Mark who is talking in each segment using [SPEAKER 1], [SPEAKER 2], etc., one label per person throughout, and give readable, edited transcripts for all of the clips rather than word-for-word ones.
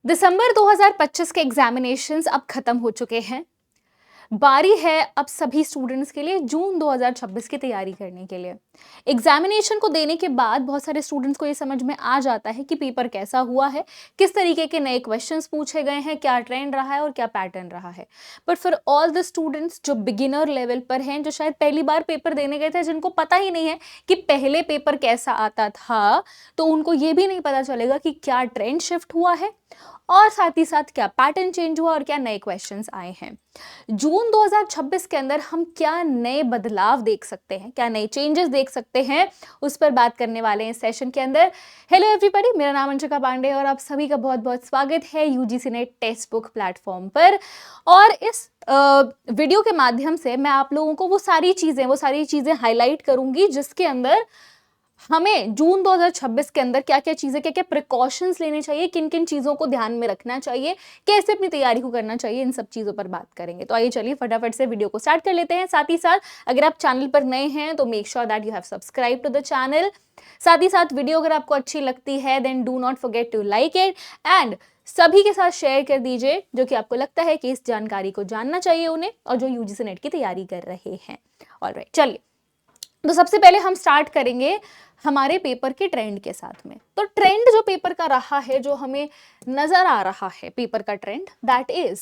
[SPEAKER 1] दिसंबर 2025 के एग्जामिनेशंस अब खत्म हो चुके हैं। बारी है अब सभी स्टूडेंट्स के लिए जून 2026 की तैयारी करने के लिए। एग्जामिनेशन को देने के बाद बहुत सारे स्टूडेंट्स को ये समझ में आ जाता है कि पेपर कैसा हुआ है, किस तरीके के नए क्वेश्चंस पूछे गए हैं, क्या ट्रेंड रहा है और क्या पैटर्न रहा है। But for all the students जो बिगिनर लेवल पर हैं, जो शायद पहली बार पेपर देने गए थे, जिनको पता ही नहीं है कि पहले पेपर कैसा आता था, तो उनको ये भी नहीं पता चलेगा कि क्या ट्रेंड शिफ्ट हुआ है और साथ ही साथ क्या पैटर्न चेंज हुआ और क्या नए क्वेश्चंस आए हैं। जून 2026 के अंदर हम क्या नए बदलाव देख सकते हैं, क्या नए चेंजेस देख सकते हैं, उस पर बात करने वाले हैं इस सेशन के अंदर। हेलो एवरीबॉडी, मेरा नाम अंशिका पांडे और आप सभी का बहुत बहुत स्वागत है UGC net text book platform पर। और इस वीडियो के माध्यम से मैं आप लोगों को वो सारी चीजें हाईलाइट करूंगी जिसके अंदर हमें जून 2026 के अंदर क्या क्या चीजें, क्या क्या प्रिकॉशंस लेने चाहिए, किन किन चीजों को ध्यान में रखना चाहिए, कैसे अपनी तैयारी को करना चाहिए, इन सब चीजों पर बात करेंगे। तो आइए चलिए फटाफट से वीडियो को स्टार्ट कर लेते हैं। साथ ही साथ अगर आप चैनल पर नए हैं तो make sure that you have subscribe to the channel. साथ ही साथ वीडियो अगर आपको अच्छी लगती है then do not forget to like it and सभी के साथ शेयर कर दीजिए जो कि आपको लगता है कि इस जानकारी को जानना चाहिए उन्हें और जो यूजीसी नेट की तैयारी कर रहे हैं। ऑलराइट, चलिए तो सबसे पहले हम स्टार्ट करेंगे हमारे पेपर के ट्रेंड के साथ में। तो ट्रेंड जो पेपर का रहा है, जो हमें नजर आ रहा है पेपर का ट्रेंड, दैट इज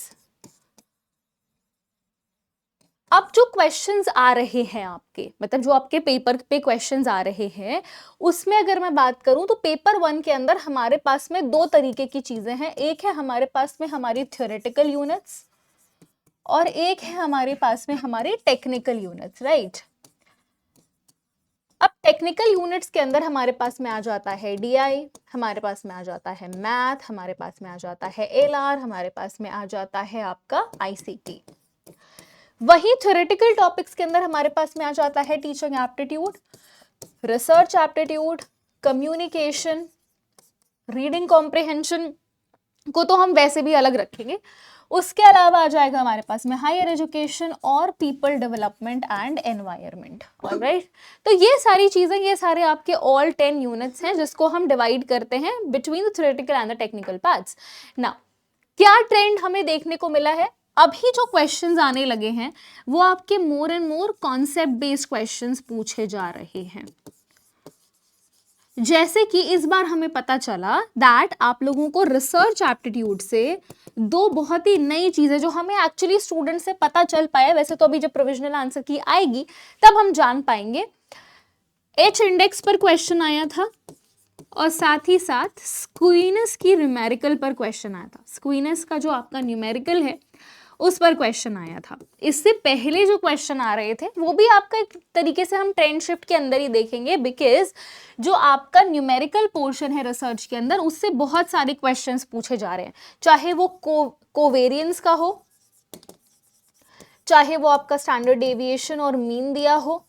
[SPEAKER 1] अब जो क्वेश्चंस आ रहे हैं आपके, मतलब जो आपके पेपर पे क्वेश्चंस आ रहे हैं, उसमें अगर मैं बात करूं तो पेपर 1 के अंदर हमारे पास में दो तरीके की चीजें हैं। एक है हमारे पास में हमारी थ्योरेटिकल यूनिट्स और एक है हमारे पास में हमारे टेक्निकल यूनिट्स, राइट। अब टेक्निकल यूनिट्स के अंदर हमारे पास में आ जाता है डीआई, हमारे पास में आ जाता है मैथ, हमारे पास में आ जाता है एलआर, हमारे पास में आ जाता है आपका आईसीटी। वही थ्योरेटिकल टॉपिक्स के अंदर हमारे पास में आ जाता है teaching aptitude, research aptitude, communication, reading comprehension को तो हम वैसे भी अलग रखेंगे। उसके अलावा आ जाएगा हमारे पास में हायर एजुकेशन और people development and environment. Alright, तो ये सारी चीजें, ये सारे आपके ऑल 10 यूनिट्स हैं जिसको हम डिवाइड करते हैं between the theoretical and the technical parts. Now क्या ट्रेंड हमें देखने को मिला है? अभी जो क्वेश्चंस आने लगे हैं वो आपके more and more concept based questions पूछे जा रहे हैं। जैसे कि इस बार हमें पता चला दैट आप लोगों को रिसर्च एप्टीट्यूड से दो बहुत ही नई चीजें जो हमें एक्चुअली स्टूडेंट से पता चल पाया, वैसे तो अभी जब प्रोविजनल आंसर की आएगी तब हम जान पाएंगे। एच इंडेक्स पर क्वेश्चन आया था और साथ ही साथ स्क्वीनेस की न्यूमेरिकल पर क्वेश्चन आया था। स्क्वीनेस का जो आपका न्यूमेरिकल है उस पर क्वेश्चन आया था। इससे पहले जो क्वेश्चन आ रहे थे वो भी आपका एक तरीके से हम ट्रेंड शिफ्ट के अंदर ही देखेंगे, बिकॉज जो आपका न्यूमेरिकल पोर्शन है रिसर्च के अंदर उससे बहुत सारे क्वेश्चंस पूछे जा रहे हैं, चाहे वो कोवेरियंस का हो, चाहे वो आपका स्टैंडर्ड डेविएशन और मीन दिया हो,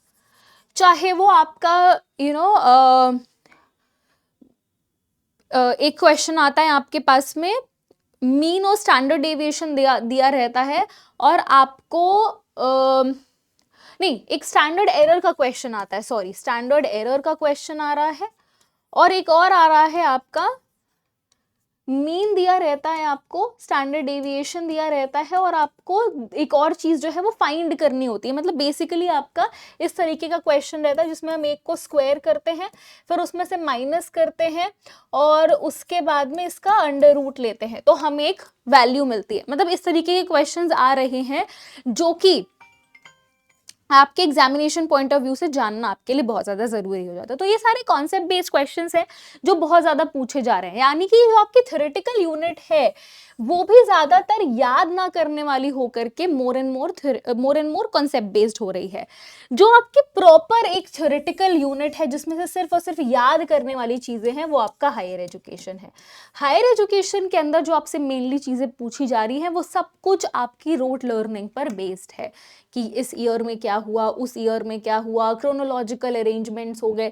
[SPEAKER 1] चाहे वो आपका एक क्वेश्चन आता है आपके पास में मीन और स्टैंडर्ड डेविएशन दिया रहता है और आपको नहीं, एक स्टैंडर्ड एरर का क्वेश्चन आता है, सॉरी स्टैंडर्ड एरर का क्वेश्चन आ रहा है और एक और आ रहा है आपका मीन दिया रहता है, आपको स्टैंडर्ड डेविएशन दिया रहता है और आपको एक और चीज जो है वो फाइंड करनी होती है। मतलब बेसिकली आपका इस तरीके का क्वेश्चन रहता है जिसमें हम एक को स्क्वायर करते हैं, फिर उसमें से माइनस करते हैं और उसके बाद में इसका अंडर रूट लेते हैं तो हमें एक वैल्यू मिलती है। मतलब इस तरीके के क्वेश्चंस आ रहे हैं जो कि आपके एग्जामिनेशन पॉइंट ऑफ व्यू से जानना आपके लिए बहुत ज्यादा जरूरी हो जाता है। तो ये सारे कॉन्सेप्ट बेस्ड क्वेश्चंस हैं जो बहुत ज्यादा पूछे जा रहे हैं, यानी कि जो आपकी थ्योरेटिकल यूनिट है वो भी ज्यादातर याद ना करने वाली होकर के more and more concept based हो रही है। जो आपकी प्रॉपर एक थ्योरेटिकल यूनिट है जिसमें से सिर्फ और सिर्फ याद करने वाली चीजें हैं वो आपका हायर एजुकेशन है। हायर एजुकेशन के अंदर जो आपसे मेनली चीजें पूछी जा रही हैं वो सब कुछ आपकी रोट लर्निंग पर बेस्ड है कि इस ईयर में क्या हुआ, उस ईयर में क्या हुआ, क्रोनोलॉजिकल अरेंजमेंट्स हो गए।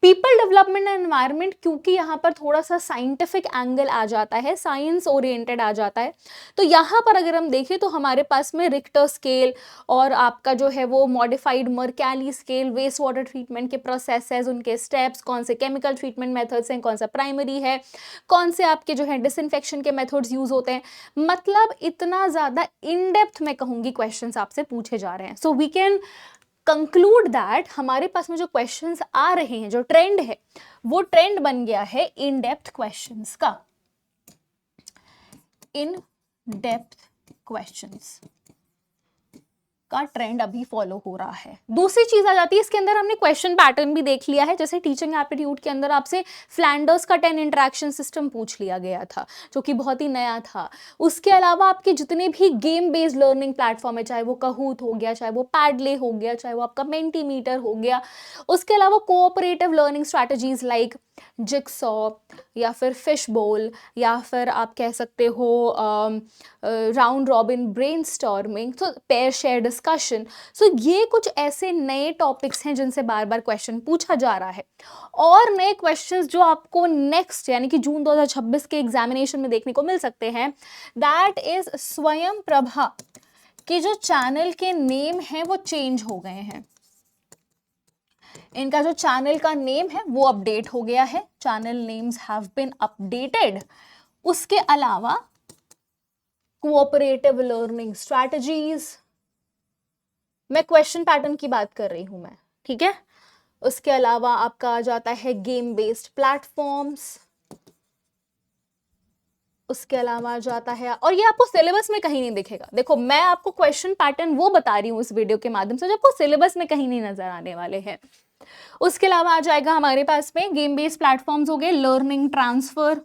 [SPEAKER 1] पीपल डेवलपमेंट एंड एनवायरनमेंट, क्योंकि यहाँ पर थोड़ा सा साइंटिफिक एंगल आ जाता है, साइंस ओरिएंटेड आ जाता है, तो यहाँ पर अगर हम देखें तो हमारे पास में रिक्टर स्केल और आपका जो है वो modified Mercalli scale, waste water treatment के प्रोसेसेस, उनके स्टेप्स, कौन से केमिकल ट्रीटमेंट मेथड्स हैं, कौन सा प्राइमरी है, कौन से आपके जो है डिसइंफेक्शन के मेथड्स यूज होते हैं। मतलब इतना ज्यादा इन डेप्थ मैं कहूंगी क्वेश्चंस आपसे पूछे जा रहे हैं। So we can conclude that हमारे पास में जो क्वेश्चंस आ रहे हैं, जो ट्रेंड है, वो ट्रेंड बन गया है इन डेप्थ क्वेश्चंस का। इन डेप्थ क्वेश्चंस का ट्रेंड अभी फॉलो हो रहा है। दूसरी चीज आ जाती है इसके अंदर, हमने क्वेश्चन पैटर्न भी देख लिया है। जैसे टीचिंग एप्टीट्यूड के अंदर आपसे फ्लैंडर्स का 10 इंटरेक्शन सिस्टम पूछ लिया गया था, जो कि बहुत ही नया था। उसके अलावा आपके जितने भी गेम बेस्ड लर्निंग प्लेटफॉर्म है, चाहे वो कहूत हो गया, चाहे वो पैडले हो गया, चाहे वो आपका मेंटीमीटर हो गया, उसके अलावा cooperative learning strategies like jigsaw या फिर फिश बोल, या फिर आप कह सकते हो राउंड रॉबिन ब्रेनस्टॉर्मिंग, तो पेयर शेयर डिस्कशन। सो ये कुछ ऐसे नए टॉपिक्स हैं जिनसे बार बार क्वेश्चन पूछा जा रहा है। और नए क्वेश्चंस जो आपको नेक्स्ट यानी कि जून 2026 के एग्जामिनेशन में देखने को मिल सकते हैं, दैट इज स्वयं प्रभा के जो चैनल के नेम हैं वो चेंज हो गए हैं। इनका जो चैनल का नेम है वो अपडेट हो गया है, channel names have been updated. उसके अलावा कोऑपरेटिव लर्निंग स्ट्रैटेजीज, मैं क्वेश्चन पैटर्न की बात कर रही हूं मैं, ठीक है। उसके अलावा आपका आ जाता है गेम बेस्ड प्लेटफॉर्म्स, उसके अलावा आ जाता है, और ये आपको सिलेबस में कहीं नहीं दिखेगा। देखो मैं आपको क्वेश्चन पैटर्न वो बता रही हूँ इस वीडियो के माध्यम से जो आपको सिलेबस में कहीं नहीं नजर आने वाले हैं। उसके अलावा आ जाएगा हमारे पास में गेम बेस्ड प्लेटफॉर्म्स हो गए, लर्निंग ट्रांसफर,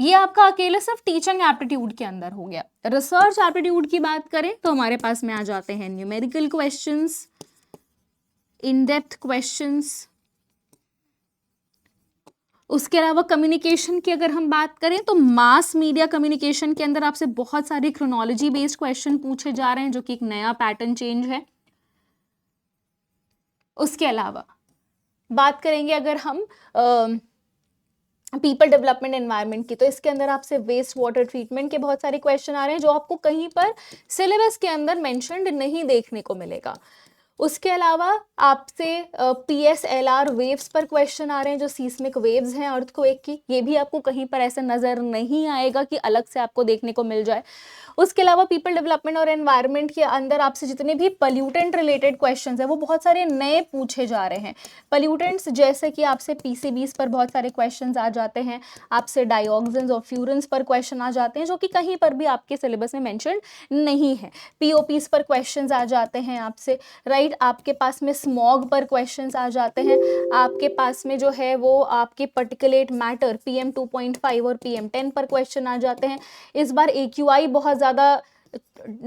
[SPEAKER 1] ये आपका अकेले सिर्फ टीचिंग एप्टीट्यूड के अंदर हो गया। रिसर्च एप्टीट्यूड की बात करें तो हमारे पास में आ जाते हैं numerical questions, in depth questions. उसके अलावा कम्युनिकेशन की अगर हम बात करें तो मास मीडिया कम्युनिकेशन के अंदर आपसे बहुत सारे क्रोनोलॉजी बेस्ड क्वेश्चन पूछे जा रहे हैं, जो कि एक नया पैटर्न चेंज है। उसके अलावा बात करेंगे अगर हम पीपल डेवलपमेंट एनवायरनमेंट की, तो इसके अंदर आपसे वेस्ट वाटर ट्रीटमेंट के बहुत सारे क्वेश्चन आ रहे हैं जो आपको कहीं पर सिलेबस के अंदर मेंशन्ड नहीं देखने को मिलेगा। उसके अलावा आपसे PSLR वेव्स पर क्वेश्चन आ रहे हैं, जो सीस्मिक वेव्स हैं अर्थक्वेक की, ये भी आपको कहीं पर ऐसा नजर नहीं आएगा कि अलग से आपको देखने को मिल जाए। उसके अलावा पीपल डेवलपमेंट और एनवायरनमेंट के अंदर आपसे जितने भी पल्यूटेंट रिलेटेड क्वेश्चंस हैं वो बहुत सारे नए पूछे जा रहे हैं। पल्यूटेंट्स जैसे कि आपसे PCBs पर बहुत सारे क्वेश्चंस आ जाते हैं, आपसे डाइऑक्सिन्स और फ्यूरन्स पर क्वेश्चन आ जाते हैं, जो कि कहीं पर भी आपके सिलेबस में मेंशन नहीं है। POPs पर क्वेश्चंस आ जाते हैं आपसे, राइट। आपके पास में स्मॉग पर क्वेश्चंस आ जाते हैं, आपके पास में जो है वो आपके पर्टिकुलेट मैटर PM 2.5 और PM 10 पर क्वेश्चन आ जाते हैं। इस बार AQI बहुत ज्यादा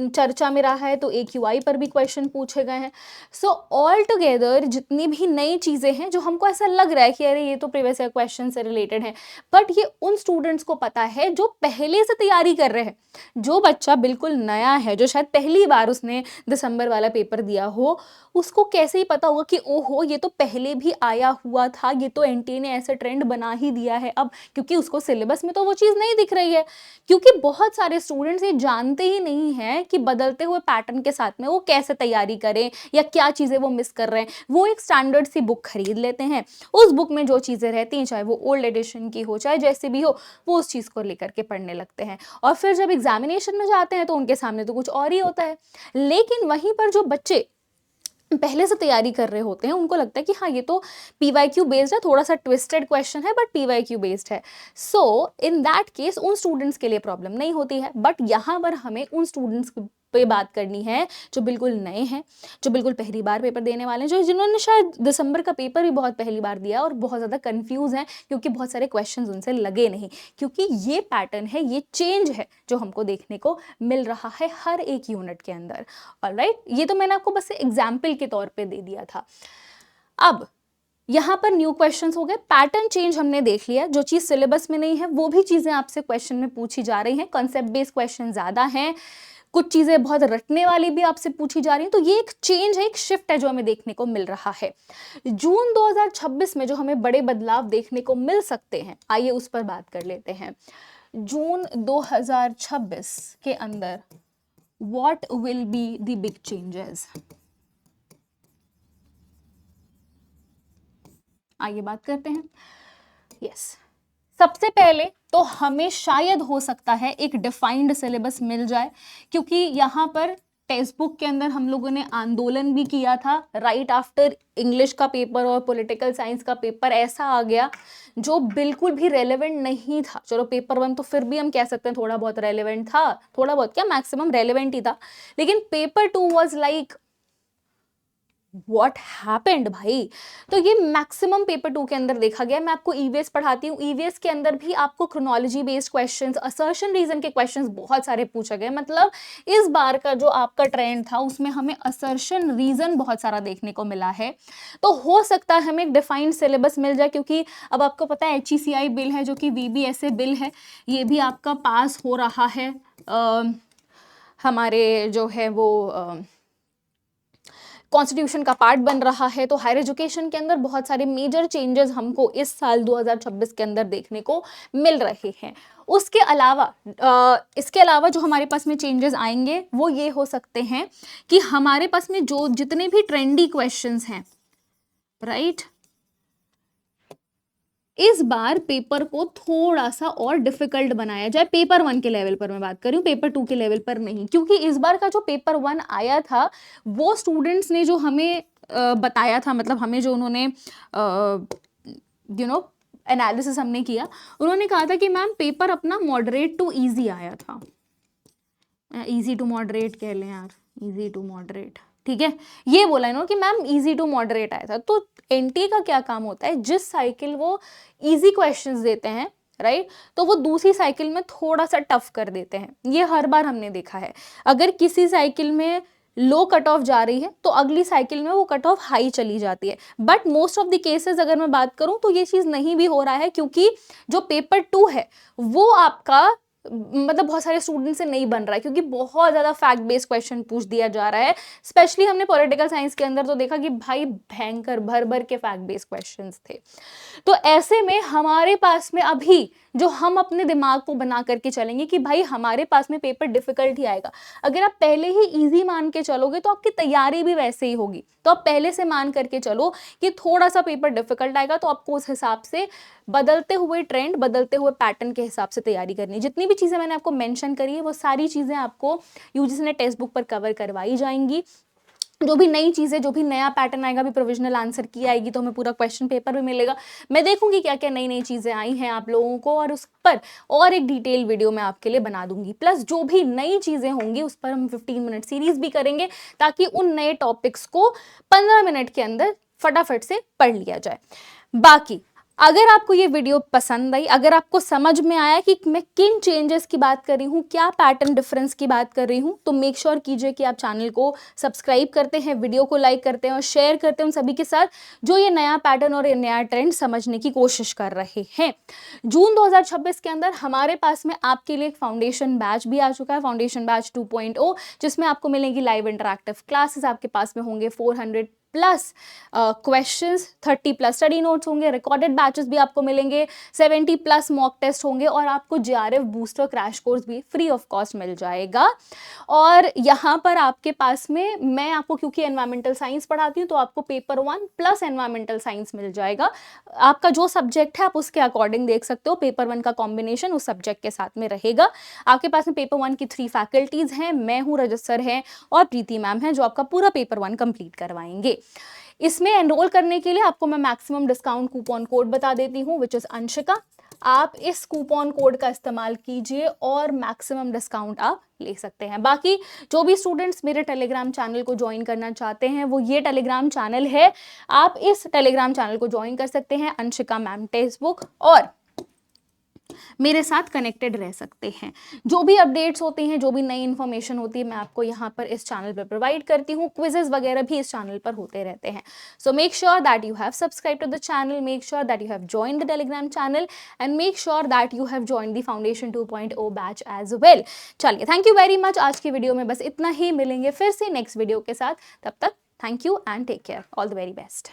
[SPEAKER 1] चर्चा में रहा है, तो AQI पर भी क्वेश्चन पूछे गए हैं। सो ऑल टुगेदर जितनी भी नई चीजें हैं जो हमको ऐसा लग रहा है कि अरे ये तो प्रीवियस ईयर क्वेश्चन से रिलेटेड है, बट ये उन स्टूडेंट्स को पता है जो पहले से तैयारी कर रहे हैं। जो बच्चा बिल्कुल नया है, जो शायद पहली बार उसने दिसंबर वाला पेपर दिया हो, उसको कैसे ही पता होगा कि ओहो ये तो पहले भी आया हुआ था, ये तो NTA ने ऐसे ट्रेंड बना ही दिया है अब, क्योंकि उसको सिलेबस में तो वो चीज़ नहीं दिख रही है। क्योंकि बहुत सारे स्टूडेंट्स ये जानते ही नहीं है कि बदलते हुए पैटर्न के साथ में वो कैसे तैयारी करें या क्या चीज़ें वो मिस कर रहे हैं। वो एक स्टैंडर्ड सी बुक खरीद लेते हैं, उस बुक में जो चीज़ें रहती हैं, चाहे वो ओल्ड एडिशन की हो चाहे जैसे भी हो, वो उस चीज़ को लेकर के पढ़ने लगते हैं, और फिर जब एग्जामिनेशन में जाते हैं तो उनके सामने तो कुछ और ही होता है। लेकिन वहीं पर जो बच्चे पहले से तैयारी कर रहे होते हैं उनको लगता है कि हाँ ये तो PYQ बेस्ड है, थोड़ा सा ट्विस्टेड क्वेश्चन है बट PYQ बेस्ड है। सो इन दैट केस उन स्टूडेंट्स के लिए प्रॉब्लम नहीं होती है, बट यहाँ पर हमें उन स्टूडेंट्स पे बात करनी है जो बिल्कुल नए हैं, जो बिल्कुल पहली बार पेपर देने वाले हैं, जो जिन्होंने शायद दिसंबर का पेपर भी बहुत पहली बार दिया और बहुत ज़्यादा कंफ्यूज हैं क्योंकि बहुत सारे क्वेश्चंस उनसे लगे नहीं, क्योंकि ये पैटर्न है, ये चेंज है जो हमको देखने को मिल रहा है हर एक यूनिट के अंदर। ऑलराइट, ये तो मैंने आपको बस एग्जाम्पल के तौर पर दे दिया था। अब यहाँ पर न्यू क्वेश्चंस हो गए, पैटर्न चेंज हमने देख लिया, जो चीज़ सिलेबस में नहीं है वो भी चीज़ें आपसे क्वेश्चन में पूछी जा रही हैं, कॉन्सेप्ट बेस्ड क्वेश्चन ज़्यादा हैं, कुछ चीजें बहुत रटने वाली भी आपसे पूछी जा रही हैं। तो ये एक चेंज है, एक शिफ्ट है जो हमें देखने को मिल रहा है। जून 2026 में जो हमें बड़े बदलाव देखने को मिल सकते हैं, आइए उस पर बात कर लेते हैं। जून 2026 के अंदर what will be the big changes, आइए बात करते हैं। यस, सबसे पहले तो हमें शायद हो सकता है एक डिफाइंड सिलेबस मिल जाए, क्योंकि यहाँ पर टेक्स्ट बुक के अंदर हम लोगों ने आंदोलन भी किया था राइट आफ्टर इंग्लिश का पेपर और पॉलिटिकल साइंस का पेपर ऐसा आ गया जो बिल्कुल भी रेलेवेंट नहीं था। चलो पेपर 1 तो फिर भी हम कह सकते हैं थोड़ा बहुत रेलेवेंट था, थोड़ा बहुत क्या मैक्सिमम रेलेवेंट ही था, लेकिन paper 2 was like what happened भाई। तो ये मैक्सिमम पेपर 2 के अंदर देखा गया। मैं आपको ईवीएस पढ़ाती हूँ, ईवीएस के अंदर भी आपको chronology based questions, assertion reason के क्वेश्चंस बहुत सारे पूछे गए। मतलब इस बार का जो आपका ट्रेंड था उसमें हमें असर्शन रीजन बहुत सारा देखने को मिला है। तो हो सकता है हमें एक डिफाइंड सिलेबस मिल जाए, क्योंकि अब आपको पता है HECI बिल है जो कि VBSA बिल है, ये भी आपका पास हो रहा है। हमारे जो है वो कॉन्स्टिट्यूशन का पार्ट बन रहा है। तो हायर एजुकेशन के अंदर बहुत सारे मेजर चेंजेस हमको इस साल 2026 के अंदर देखने को मिल रहे हैं। उसके अलावा इसके अलावा जो हमारे पास में चेंजेस आएंगे वो ये हो सकते हैं कि हमारे पास में जो जितने भी ट्रेंडी क्वेश्चंस हैं, राइट, इस बार पेपर को थोड़ा सा और डिफिकल्ट बनाया जाए। पेपर 1 के लेवल पर मैं बात कर रही हूँ, पेपर 2 के लेवल पर नहीं, क्योंकि इस बार का जो पेपर 1 आया था वो स्टूडेंट्स ने जो हमें बताया था, मतलब हमें जो उन्होंने एनालिसिस हमने किया, उन्होंने कहा था कि मैम पेपर अपना मॉडरेट टू इजी आया था। इजी टू मॉडरेट कह लें यार, इजी टू मॉडरेट, ठीक है, ये बोला इन्होंने कि मैम इजी टू मॉडरेट आया था। तो एनटीए का क्या काम होता है, जिस साइकिल वो इजी क्वेश्चंस देते हैं, राइट, तो वो दूसरी साइकिल में थोड़ा सा टफ कर देते हैं। ये हर बार हमने देखा है, अगर किसी साइकिल में लो कट ऑफ जा रही है तो अगली साइकिल में वो कट ऑफ हाई चली जाती है। But most of the cases अगर मैं बात करूं तो ये चीज नहीं भी हो रहा है, क्योंकि जो पेपर 2 है वो आपका मतलब बहुत सारे स्टूडेंट से नहीं बन रहा है, क्योंकि बहुत ज़्यादा फैक्ट बेस्ड क्वेश्चन पूछ दिया जा रहा है। स्पेशली हमने पॉलिटिकल साइंस के अंदर तो देखा कि भाई भयंकर भर भर के फैक्ट बेस्ड क्वेश्चंस थे। तो ऐसे में हमारे पास में अभी जो हम अपने दिमाग को बना करके चलेंगे कि भाई हमारे पास में पेपर डिफिकल्ट ही आएगा। अगर आप पहले ही इजी मान के चलोगे तो आपकी तैयारी भी वैसे ही होगी। तो आप पहले से मान करके चलो कि थोड़ा सा पेपर डिफिकल्ट आएगा, तो आपको उस हिसाब से बदलते हुए ट्रेंड, बदलते हुए पैटर्न के हिसाब से तैयारी करनी है। जितनी भी चीज़ें मैंने आपको मेंशन करी है वो सारी चीज़ें आपको यूजीसी ने टेक्स्ट बुक पर कवर करवाई जाएंगी। जो भी नई चीज़ें, जो भी नया पैटर्न आएगा, भी प्रोविजनल आंसर की आएगी तो हमें पूरा क्वेश्चन पेपर भी मिलेगा। मैं देखूंगी क्या क्या नई नई चीज़ें आई हैं आप लोगों को, और उस पर और एक डिटेल वीडियो मैं आपके लिए बना दूंगी। प्लस जो भी नई चीज़ें होंगी उस पर हम 15 मिनट सीरीज भी करेंगे, ताकि उन नए टॉपिक्स को 15 मिनट के अंदर फटाफट से पढ़ लिया जाए। बाकी अगर आपको ये वीडियो पसंद आई, अगर आपको समझ में आया कि मैं किन चेंजेस की बात कर रही हूँ, क्या पैटर्न डिफरेंस की बात कर रही हूँ, तो मेक श्योर कीजिए कि आप चैनल को सब्सक्राइब करते हैं, वीडियो को लाइक करते हैं और शेयर करते हैं उन सभी के साथ जो ये नया पैटर्न और ये नया ट्रेंड समझने की कोशिश कर रहे हैं। जून 2026 के अंदर हमारे पास में आपके लिए एक फाउंडेशन बैच भी आ चुका है, फाउंडेशन बैच 2.0, जिसमें आपको मिलेंगी लाइव इंटरैक्टिव क्लासेस। आपके पास में होंगे 400 plus questions, 30 plus study notes होंगे, रिकॉर्डेड बैचेस भी आपको मिलेंगे, 70 प्लस मॉक टेस्ट होंगे, और आपको JRF बूस्टर क्रैश कोर्स भी फ्री ऑफ कॉस्ट मिल जाएगा। और यहाँ पर आपके पास में मैं आपको, क्योंकि एनवायरमेंटल साइंस पढ़ाती हूँ, तो आपको पेपर 1 प्लस एनवायरमेंटल साइंस मिल जाएगा। आपका जो सब्जेक्ट है आप उसके अकॉर्डिंग देख सकते हो, पेपर 1 का कॉम्बिनेशन उस सब्जेक्ट के साथ में रहेगा। आपके पास में पेपर 1 की 3 फैकल्टीज हैं, मैं हूँ, रजत सर हैं और प्रीति मैम हैं, जो आपका पूरा पेपर 1 कंप्लीट करवाएंगे। इसमें एनरोल करने के लिए आपको मैं मैक्सिमम डिस्काउंट कूपन कोड बता देती हूँ, विच इज अंशिका। आप इस कूपन कोड का इस्तेमाल कीजिए और मैक्सिमम डिस्काउंट आप ले सकते हैं। बाकी जो भी स्टूडेंट्स मेरे टेलीग्राम चैनल को ज्वाइन करना चाहते हैं, वो ये टेलीग्राम चैनल है, आप इस टेलीग्राम चैनल को ज्वाइन कर सकते हैं, अंशिका मैम टेक्स्ट बुक। और मेरे साथ कनेक्टेड रह सकते हैं। जो भी अपडेट्स होती हैं, जो भी नई इन्फॉर्मेशन होती है, मैं आपको यहाँ पर इस चैनल पर प्रोवाइड करती हूँ। क्विजेस वगैरह भी इस चैनल पर होते रहते हैं। So make sure that you have subscribe to the channel, make sure that you have join the telegram channel and make sure that you have join the foundation 2.0 batch as well. चलिए, thank you very much. आज की video में बस इतना ही, मिलेंगे फिर से next video के साथ। तब तक thank you and take care, all the very best.